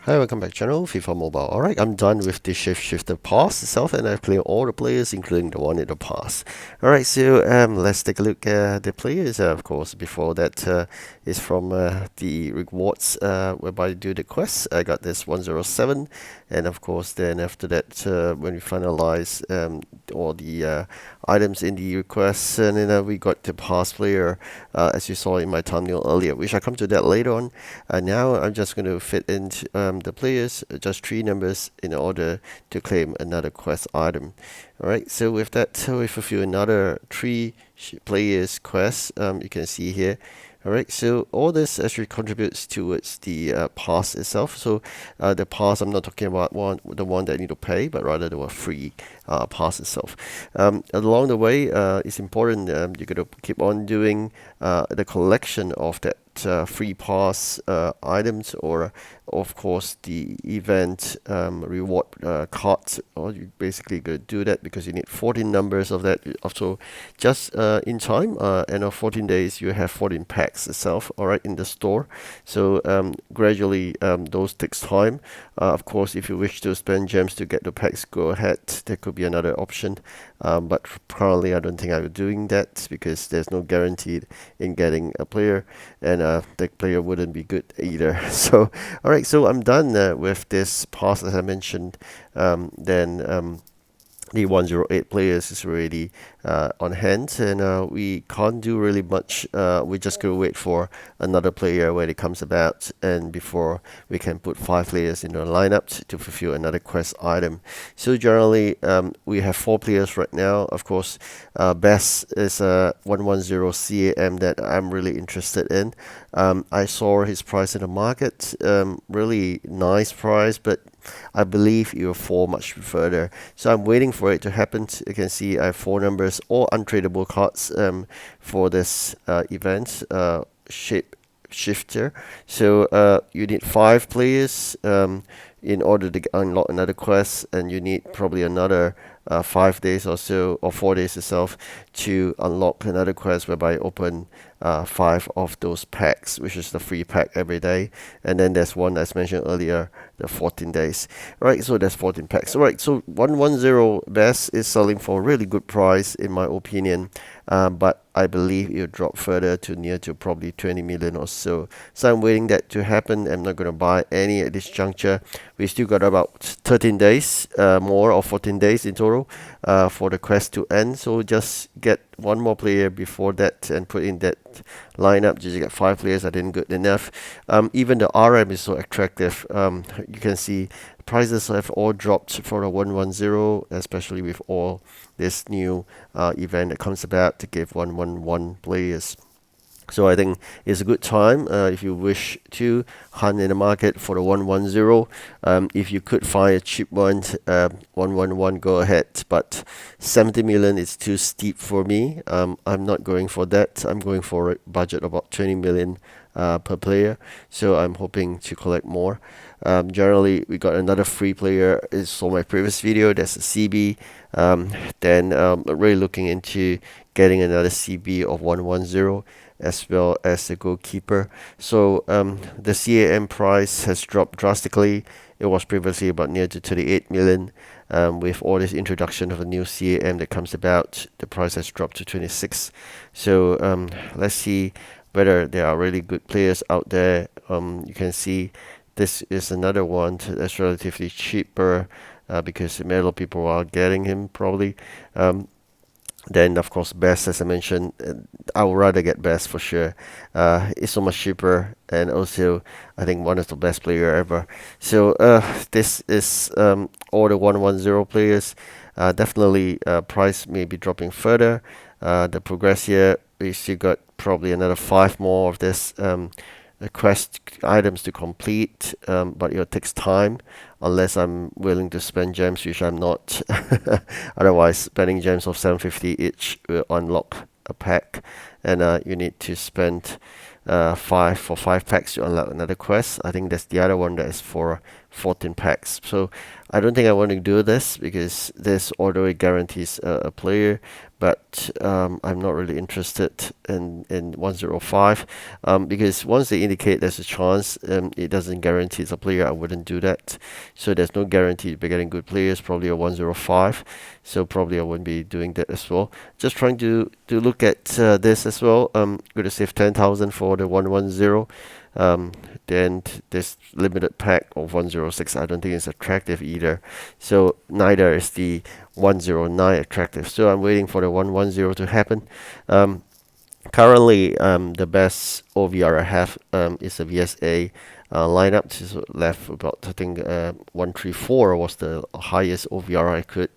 Hi, welcome back channel, FIFA Mobile. Alright, I'm done with the shifter pass itself and I've played all the players including the one in the past. Alright, so let's take a look at the players. Of course, before that is from the rewards whereby you do the quests. I got this 107 and of course then after that when we finalize all the items in the requests and then we got the past player as you saw in my thumbnail earlier, which I come to that later on. Now I'm just going to fit into the players, just three numbers in order to claim another quest item. Alright, so with that, we fulfill another three players quest, you can see here. Alright, so all this actually contributes towards the pass itself. So the pass, I'm not talking about the one that you need to pay, but rather the free pass itself. Along the way, it's important you got to keep on doing the collection of that free pass items, or of course the event reward cards. Or you basically go do that because you need 14 numbers of that. Also, just in time, and of 14 days, you have 14 packs itself. All right, in the store. So gradually, those takes time. Of course, if you wish to spend gems to get the packs, go ahead. There could be another option. But currently, I don't think I'm doing that because there's no guarantee in getting a player, and the player wouldn't be good either. So, all right, so I'm done with this pass as I mentioned. Then the 108 players is already on hand, and we can't do really much. We're just gonna wait for another player when it comes about, and before we can put five players in the lineup to fulfill another quest item. So generally, we have four players right now. Of course, best is a 110 CAM that I'm really interested in. I saw his price in the market, really nice price, but I believe it will fall much further. So I'm waiting for it to happen. You can see I have four numbers, all untradeable cards for this event shape shifter. So you need five players in order to unlock another quest, and you need probably another 5 days or so, or 4 days itself, to unlock another quest whereby you open five of those packs, which is the free pack every day. And then there's one as mentioned earlier, the 14 days. Right, so there's 14 packs. Alright, so 110 best is selling for a really good price in my opinion. But I believe it will drop further to near to probably 20 million or so. So I'm waiting that to happen. I'm not going to buy any at this juncture. We still got about 13 days more, or 14 days in total for the quest to end. So just get one more player before that and put in that lineup. Just get five players. I didn't good enough. Even the RM is so attractive. You can see prices have all dropped for the 110, especially with all this new event that comes about to give 111 players. So I think it's a good time if you wish to hunt in the market for the 110. If you could find a cheap one, 111, go ahead. But 70 million is too steep for me. I'm not going for that. I'm going for a budget of about 20 million per player. So I'm hoping to collect more. Generally, we got another free player. Is for my previous video. That's a CB. Then really looking into getting another CB of 110, as well as the goalkeeper. So the CAM price has dropped drastically. It was previously about near to 38 million. With all this introduction of a new CAM that comes about, the price has dropped to 26. So let's see whether there are really good players out there. You can see this is another one that's relatively cheaper because a lot of people are getting him probably. Then of course best, as I mentioned, I would rather get best for sure. It's so much cheaper, and also I think one of the best player ever. So this is all the 110 players. Definitely price may be dropping further. The progress here, we still got probably another five more of this quest items to complete, but it takes time unless I'm willing to spend gems, which I'm not. Otherwise, spending gems of 750 each will unlock a pack, and you need to spend five for five packs to unlock another quest. I think that's the other one that is for 14 packs. So I don't think I want to do this because this auto guarantees a player, but I'm not really interested in 105 because once they indicate there's a chance, it doesn't guarantee it's a player. I wouldn't do that. So there's no guarantee by getting good players, probably a 105. So probably I wouldn't be doing that as well. Just trying to look at this as well. Going to save 10,000 for the 110. Um, then this limited pack of 106, I don't think it's attractive either. So neither is the 109 attractive. So I'm waiting for the 110 to happen. Um, Currently, the best OVR I have is a VSA lineup. Just left about, I think, 134 was the highest OVR I could.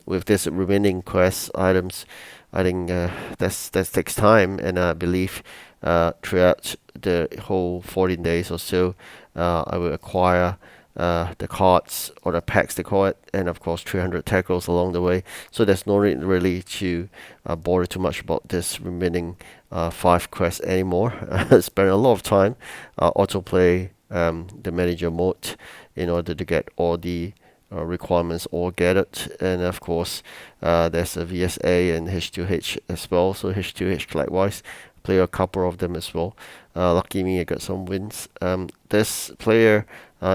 With this remaining quest items, I think that takes time, and I believe throughout the whole 14 days or so, I will acquire the cards or the packs they call it, and of course 300 tackles along the way. So there's no need really to bother too much about this remaining 5 quests anymore. Spend a lot of time autoplay the manager mode in order to get all the requirements all gathered, and of course there's a VSA and H2H as well. So H2H likewise, play a couple of them as well. Lucky me, I got some wins. This player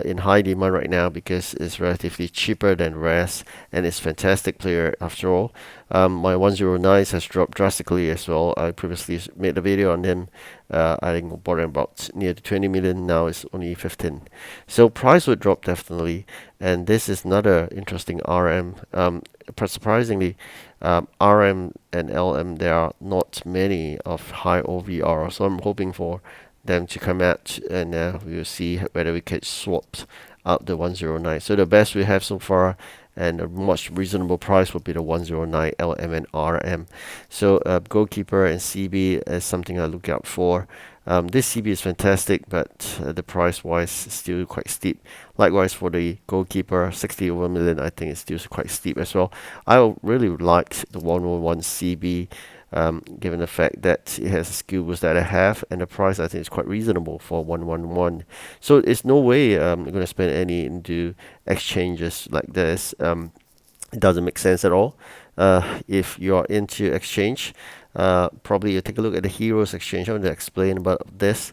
in high demand right now because it's relatively cheaper than Raz, and it's fantastic player after all. My 109 has dropped drastically as well. I previously made a video on him. I think bought him about near to 20 million. Now it's only 15. So price would drop definitely. And this is another interesting RM. But surprisingly, RM and LM, there are not many of high OVR. So I'm hoping for them to come out, and we'll see whether we can swap out the 109. So the best we have so far and a much reasonable price would be the 109 LM and RM. So goalkeeper and CB is something I look out for. This CB is fantastic, but the price wise is still quite steep. Likewise for the goalkeeper, 60 over million, I think it's still quite steep as well. I really liked the 111 CB. Given the fact that it has the skill boost that I have, and the price I think is quite reasonable for 111. So it's no way I'm going to spend any into exchanges like this. It doesn't make sense at all. If you're into exchange, probably you take a look at the Heroes exchange. I want to explain about this.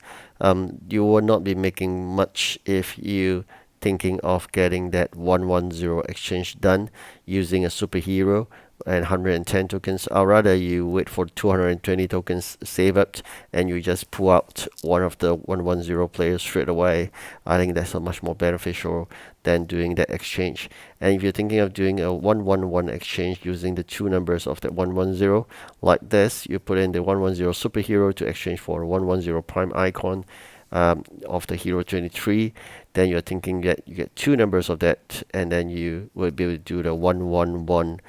You will not be making much if you thinking of getting that 110 exchange done using a superhero and 110 tokens. Or rather, you wait for 220 tokens save up and you just pull out one of the 110 players straight away. I think that's a much more beneficial than doing that exchange. And if you're thinking of doing a 111 exchange using the two numbers of that 110 like this, you put in the 110 superhero to exchange for a 110 prime icon of the Hero 23. Then you're thinking that you get two numbers of that, and then you will be able to do the 111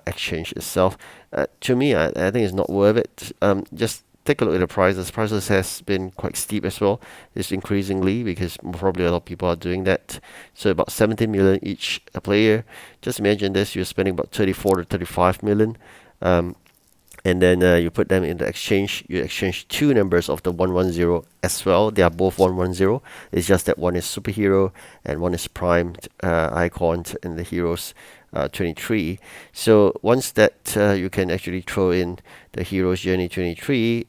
exchange itself. To me, I think it's not worth it. Just take a look at the prices. Prices has been quite steep as well. It's increasingly because probably a lot of people are doing that. So about 17 million each player. Just imagine this: you're spending about 34 to 35 million. And then you put them in the exchange. You exchange two numbers of the 110 as well. They are both 110. It's just that one is superhero and one is primed icon in the Heroes 23. So once that you can actually throw in the Heroes Journey 23,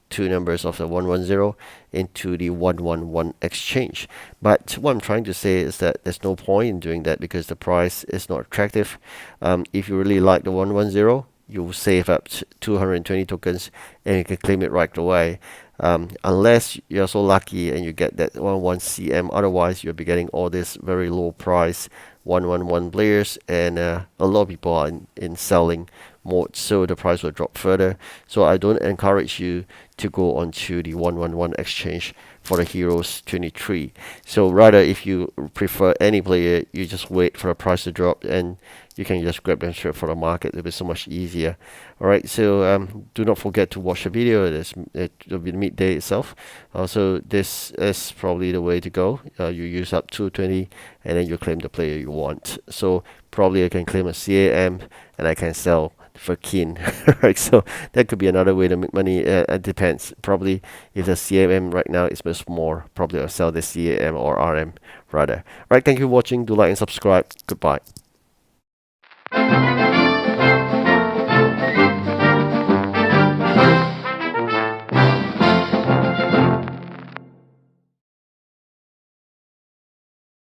two numbers of the 110 into the 111 exchange. But what I'm trying to say is that there's no point in doing that because the price is not attractive. If you really like the 110, you save up 220 tokens and you can claim it right away. Unless you're so lucky and you get that 11 CM, otherwise you'll be getting all this very low price 111 players, and a lot of people are in selling mode, so the price will drop further. So I don't encourage you to go onto the 111 exchange for the Heroes 23. So rather, if you prefer any player, you just wait for the price to drop and you can just grab them straight from the market. It'll be so much easier. Alright, so do not forget to watch the video. It'll be midday itself. So this is probably the way to go. You use up 220 and then you claim the player you want. So probably I can claim a CAM and I can sell for Kin. Right, so that could be another way to make money. It depends. Probably if the CMM right now is much more, probably I'll sell the CAM or RM rather. Right, thank you for watching. Do like and subscribe. Goodbye.